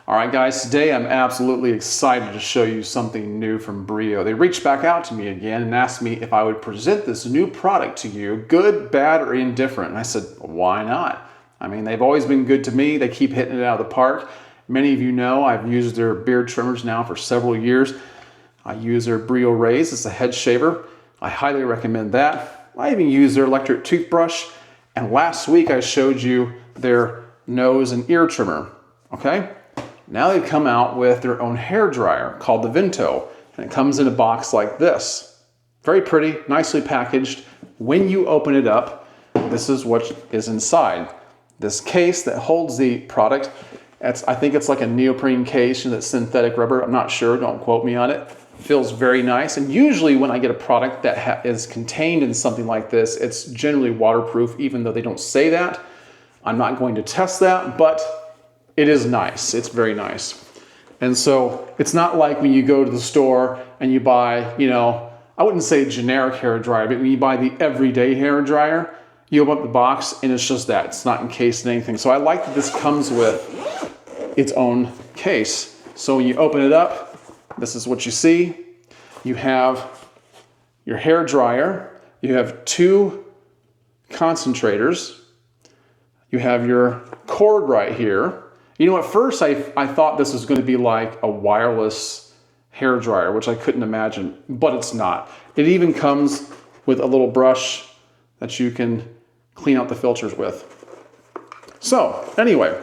All right, guys, today I'm absolutely excited to show you something new from Brio. They reached back out to me again and asked me if I would present this new product to you, good, bad, or indifferent. And I said, why not? I mean, they've always been good to me. They keep hitting it out of the park. Many of you know I've used their beard trimmers now for several years. I use their Brio Raise. It's a head shaver. I highly recommend that. I even use their electric toothbrush. And last week I showed you their nose and ear trimmer, okay? Now they've come out with their own hair dryer called the Vento, and it comes in a box like this. Very pretty, nicely packaged. When you open it up, this is what is inside. This case that holds the product, I think it's like a neoprene case, that's synthetic rubber. I'm not sure, don't quote me on it. Feels very nice, and usually when I get a product that is contained in something like this, it's generally waterproof, even though they don't say that. I'm not going to test that, but it is nice. It's very nice. And so it's not like when you go to the store and you buy, I wouldn't say generic hair dryer, but when you buy the everyday hair dryer, you open up the box and it's just that. It's not encased in anything. So I like that this comes with its own case. So when you open it up, this is what you see. You have your hair dryer. You have two concentrators. You have your cord right here. At first I thought this was going to be like a wireless hair dryer, which I couldn't imagine, but it's not. It even comes with a little brush that you can clean out the filters with. So anyway,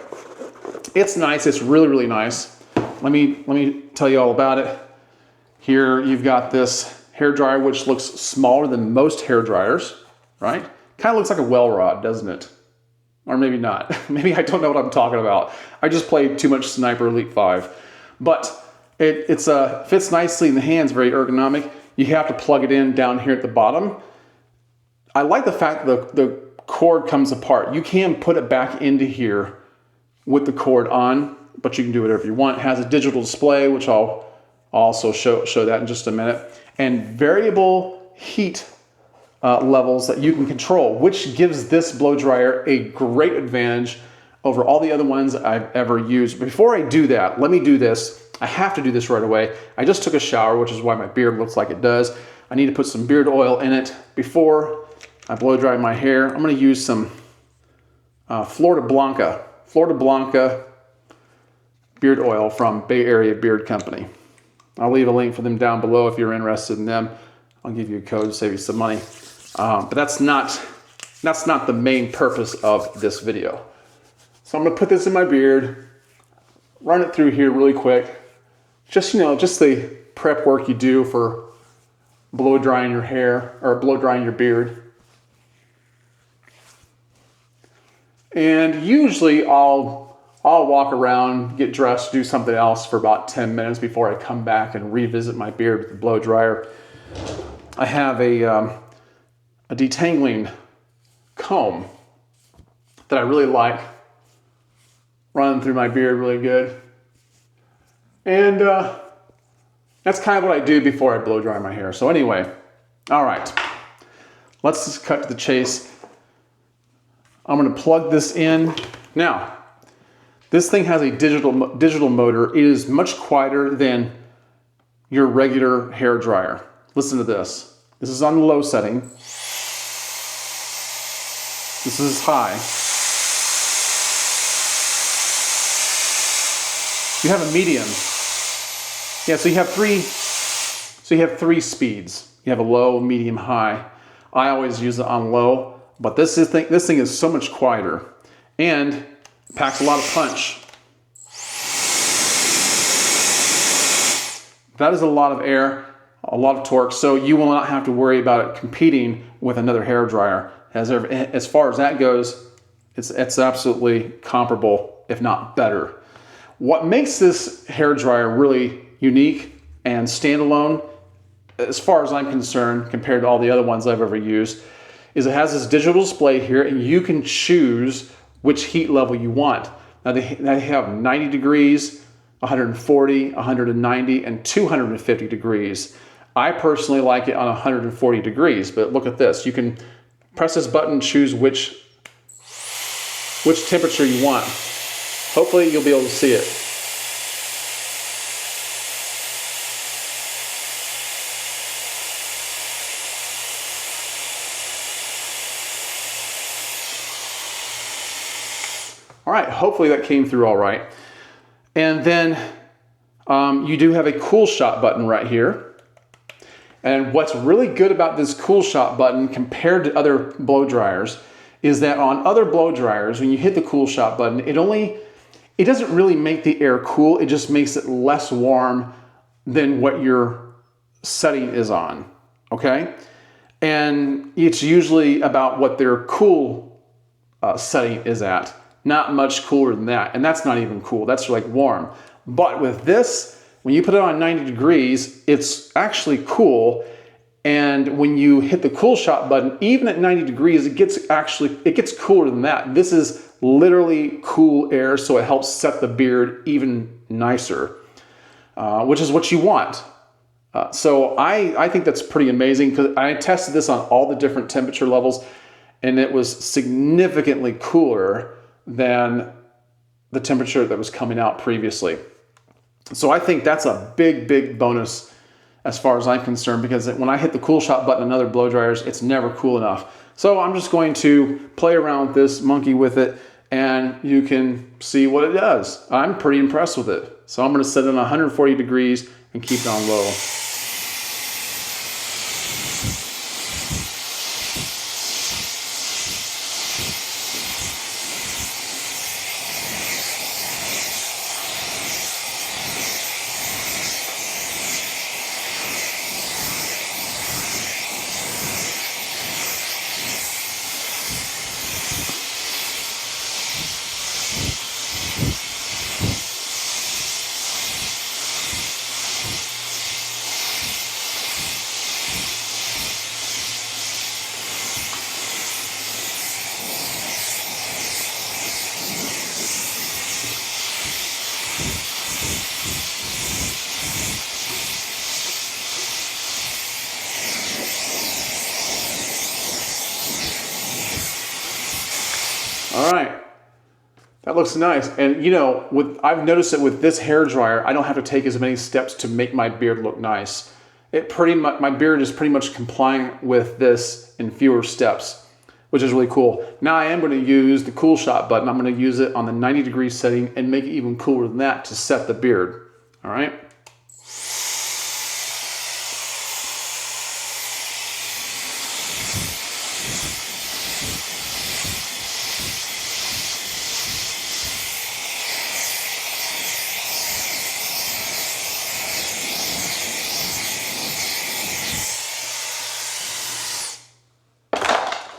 it's nice. It's really, really nice. Let me tell you all about it. Here you've got this hair dryer, which looks smaller than most hair dryers, right? Kind of looks like a well rod, doesn't it? Or maybe not. Maybe I don't know what I'm talking about. I just played too much Sniper Elite 5. But it fits nicely in the hands, very ergonomic. You have to plug it in down here at the bottom. I like the fact that the cord comes apart. You can put it back into here with the cord on, but you can do whatever you want. It has a digital display, which I'll also show that in just a minute. And variable heat levels that you can control, which gives this blow dryer a great advantage over all the other ones I've ever used. But before I do that, let me do this. I have to do this right away. I just took a shower, which is why my beard looks like it does. I need to put some beard oil in it before I blow dry my hair. I'm going to use some Florida Blanca beard oil from Bay Area Beard Company. I'll leave a link for them down below if you're interested in them. I'll give you a code to save you some money. But that's not the main purpose of this video. So I'm gonna put this in my beard, run it through here really quick. Just the prep work you do for blow drying your hair or blow drying your beard. And usually I'll walk around, get dressed, do something else for about 10 minutes before I come back and revisit my beard with the blow dryer. I have a detangling comb that I really like, running through my beard really good. And that's kind of what I do before I blow dry my hair. So anyway, all right, let's just cut to the chase. I'm gonna plug this in. Now, this thing has a digital motor. It is much quieter than your regular hair dryer. Listen to this. This is on the low setting. This is high. You have a medium. Yeah, so you have three speeds. You have a low, medium, high. I always use it on low, but this thing is so much quieter and packs a lot of punch. That is a lot of air, a lot of torque, so you will not have to worry about it competing with another hair dryer. As far as that goes, it's absolutely comparable, if not better. What makes this hair dryer really unique and standalone, as far as I'm concerned, compared to all the other ones I've ever used, is it has this digital display here, and you can choose which heat level you want. Now they have 90 degrees, 140, 190, and 250 degrees. I personally like it on 140 degrees, but look at this. You can press this button, choose which temperature you want. Hopefully you'll be able to see it. All right, hopefully that came through all right. And then you do have a cool shot button right here. And what's really good about this cool shot button compared to other blow dryers is that on other blow dryers, when you hit the cool shot button, it doesn't really make the air cool. It just makes it less warm than what your setting is on, okay? And it's usually about what their cool setting is at. Not much cooler than that. And that's not even cool. That's like warm. But with this, when you put it on 90 degrees, it's actually cool. And when you hit the cool shot button, even at 90 degrees, it gets cooler than that. This is literally cool air, so it helps set the beard even nicer, which is what you want. So I think that's pretty amazing, because I tested this on all the different temperature levels, and it was significantly cooler than the temperature that was coming out previously. So I think that's a big, big bonus as far as I'm concerned, because when I hit the cool shot button on other blow dryers, it's never cool enough. So I'm just going to play around with this, monkey with it, and you can see what it does. I'm pretty impressed with it. So I'm going to set it on 140 degrees and keep it on low. All right, that looks nice. And you know, I've noticed that with this hair dryer, I don't have to take as many steps to make my beard look nice. My beard is pretty much complying with this in fewer steps, which is really cool. Now I am going to use the cool shot button. I'm going to use it on the 90 degree setting and make it even cooler than that to set the beard. All right.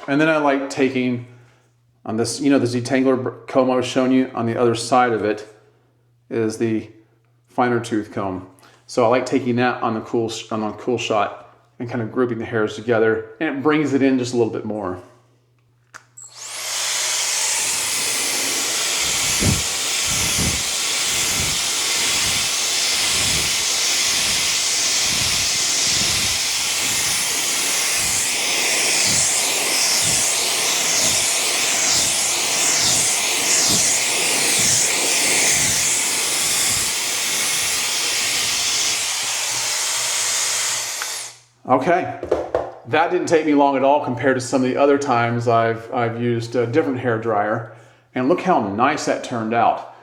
And then I like taking on this, you know, the detangler comb I was showing you, on the other side of it is the finer tooth comb. So I like taking that on the cool shot and kind of grouping the hairs together, and it brings it in just a little bit more. Okay, that didn't take me long at all compared to some of the other times I've used a different hair dryer. And look how nice that turned out.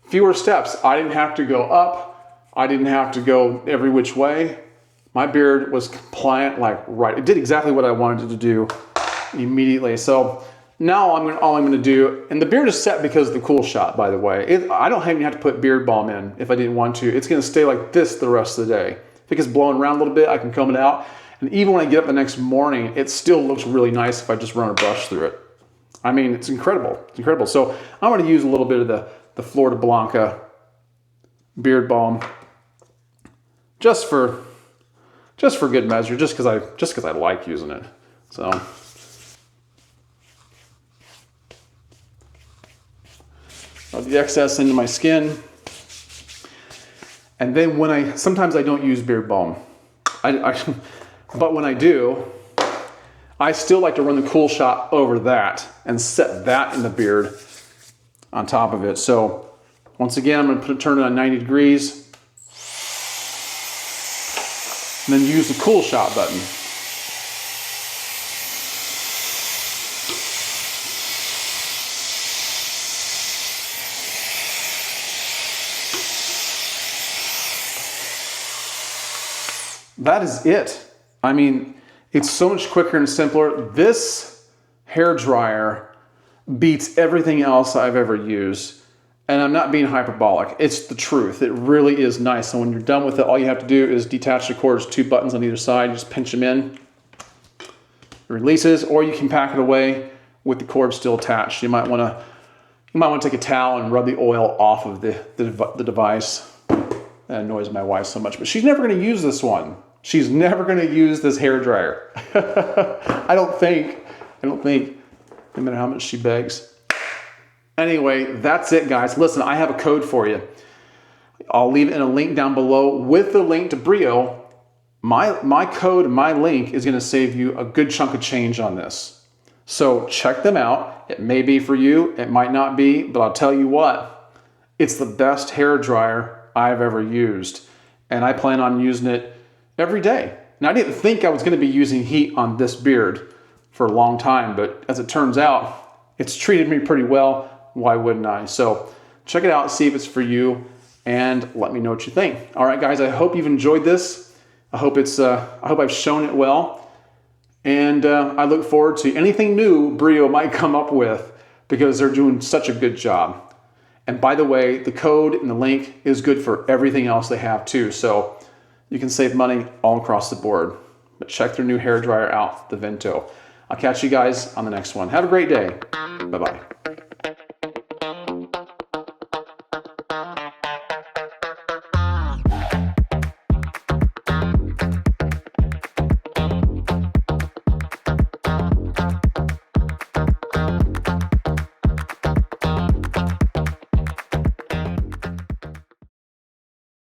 Fewer steps. I didn't have to go up. I didn't have to go every which way. My beard was compliant, like right. It did exactly what I wanted it to do immediately. So now all I'm going to do, and the beard is set because of the cool shot, by the way. I don't even have to put beard balm in if I didn't want to. It's going to stay like this the rest of the day. If it gets blowing around a little bit, I can comb it out. And even when I get up the next morning, it still looks really nice if I just run a brush through it. I mean, it's incredible. It's incredible. So I'm going to use a little bit of the Florida Blanca beard balm just for good measure, just because I like using it. So rub the excess into my skin. And then sometimes I don't use beard balm, but when I do, I still like to run the cool shot over that and set that in the beard on top of it. So once again, I'm going to turn it on 90 degrees and then use the cool shot button. that is it. I mean, it's so much quicker and simpler. This hair dryer beats everything else I've ever used. And I'm not being hyperbolic. It's the truth. It really is nice. So when you're done with it, all you have to do is detach the cord. There's 2 buttons on either side. You just pinch them in. It releases, or you can pack it away with the cord still attached. You might want to take a towel and rub the oil off of the device. That annoys my wife so much, but she's never going to use this one. She's never going to use this hair dryer. I don't think, no matter how much she begs. Anyway, that's it, guys. Listen, I have a code for you. I'll leave it in a link down below with the link to Brio. My code, my link is going to save you a good chunk of change on this. So check them out. It may be for you. It might not be, but I'll tell you what. It's the best hair dryer I've ever used. And I plan on using it every day. Now, I didn't think I was going to be using heat on this beard for a long time, but as it turns out, it's treated me pretty well. Why wouldn't I? So check it out, see if it's for you, and let me know what you think. All right, guys, I hope you've enjoyed this. I hope I've shown it well. And I look forward to anything new Brio might come up with, because they're doing such a good job. And by the way, the code and the link is good for everything else they have too. So you can save money all across the board. But check their new hair dryer out, the Vento. I'll catch you guys on the next one. Have a great day. Bye-bye.